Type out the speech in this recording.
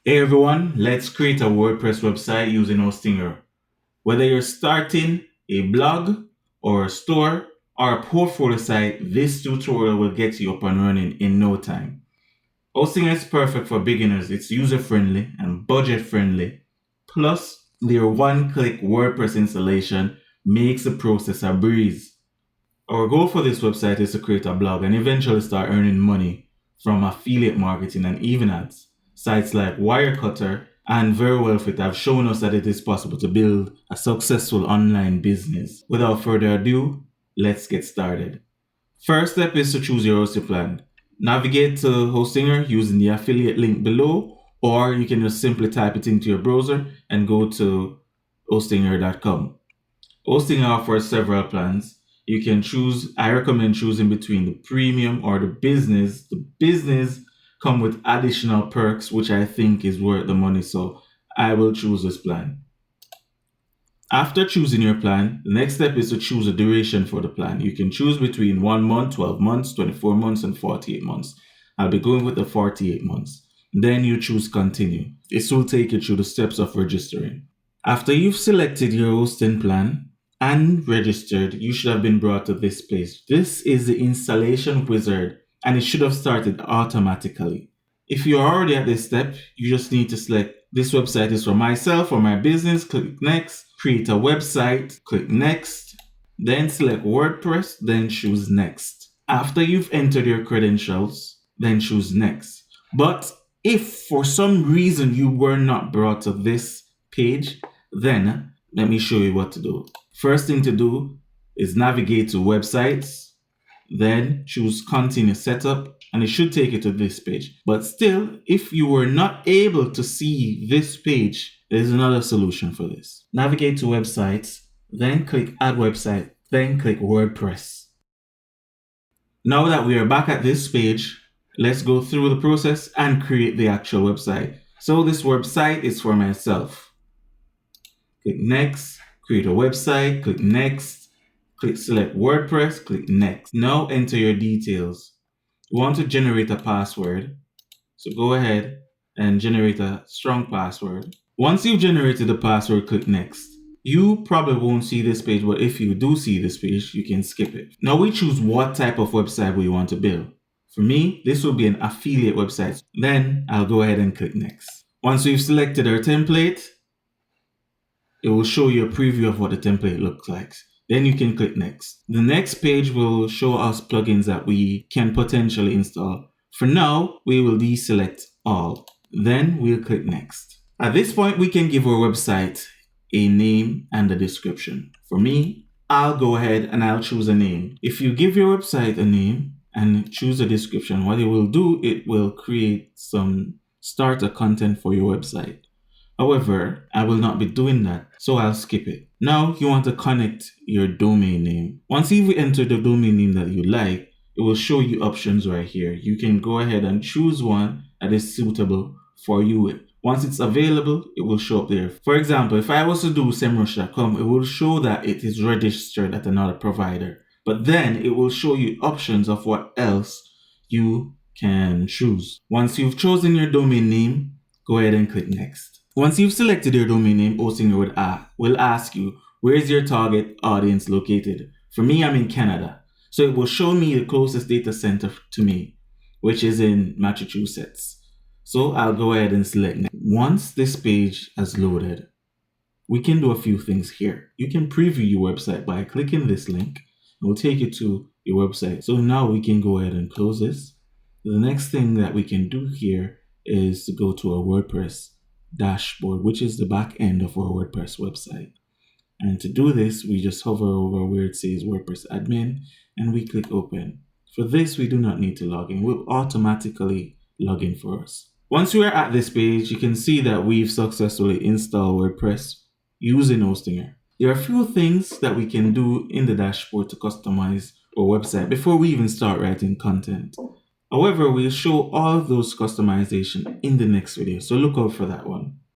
Hey everyone, let's create a WordPress website using Hostinger. Whether you're starting a blog or a store or a portfolio site, this tutorial will get you up and running in no time. Hostinger is perfect for beginners. It's user-friendly and budget-friendly. Plus, their one-click WordPress installation makes the process a breeze. Our goal for this website is to create a blog and eventually start earning money from affiliate marketing and even ads. Sites like Wirecutter and Very Well Fit have shown us that it is possible to build a successful online business. Without further ado, let's get started. First step is to choose your hosting plan. Navigate to Hostinger using the affiliate link below, or you can just simply type it into your browser and go to hostinger.com. Hostinger offers several plans. You can choose, I recommend choosing between the premium or the business. The business come with additional perks, which I think is worth the money. So I will choose this plan. After choosing your plan, the next step is to choose a duration for the plan. You can choose between 1 month, 12 months, 24 months, and 48 months. I'll be going with the 48 months. Then you choose continue. This will take you through the steps of registering. After you've selected your hosting plan and registered, you should have been brought to this page. This is the installation wizard and it should have started automatically. If you're already at this step, you just need to select this website is for myself or my business, click next, create a website, click next, then select WordPress, then choose next. After you've entered your credentials, then choose next. But if for some reason you were not brought to this page, then let me show you what to do. First thing to do is navigate to websites, then choose continue setup, and it should take you to this page. But still, if you were not able to see this page, there's another solution for this. Navigate to websites, then click add website, then click WordPress. Now that we are back at this page, let's go through the process and create the actual website. So this website is for myself. Click next, create a website, click next, click select WordPress, click next. Now enter your details. You want to generate a password. So go ahead and generate a strong password. Once you've generated the password, click next. You probably won't see this page, but if you do see this page, you can skip it. Now we choose what type of website we want to build. For me, this will be an affiliate website. Then I'll go ahead and click next. Once we've selected our template, it will show you a preview of what the template looks like. Then you can click next. The next page will show us plugins that we can potentially install. For now, we will deselect all. Then we'll click next. At this point, we can give our website a name and a description. For me, I'll go ahead and I'll choose a name. If you give your website a name and choose a description, what it will do, it will create some starter content for your website. However, I will not be doing that, so I'll skip it. Now you want to connect your domain name. Once you've entered the domain name that you like, it will show you options right here. You can go ahead and choose one that is suitable for you. Once it's available, it will show up there. For example, if I was to do semrush.com, it will show that it is registered at another provider. But then it will show you options of what else you can choose. Once you've chosen your domain name, go ahead and click next. Once you've selected your domain name, Hostinger will ask you, where is your target audience located? For me, I'm in Canada. So it will show me the closest data center to me, which is in Massachusetts. So I'll go ahead and select next. Once this page has loaded, we can do a few things here. You can preview your website by clicking this link. It will take you to your website. So now we can go ahead and close this. The next thing that we can do here is to go to our WordPress dashboard, which is the back end of our WordPress website. And to do this, we just hover over where it says WordPress admin and we click open. For this, we do not need to log in. We'll automatically log in for us. Once we are at this page, you can see that we've successfully installed WordPress using Hostinger. There are a few things that we can do in the dashboard to customize our website before we even start writing content. However, we'll show all of those customization in the next video, so look out for that one.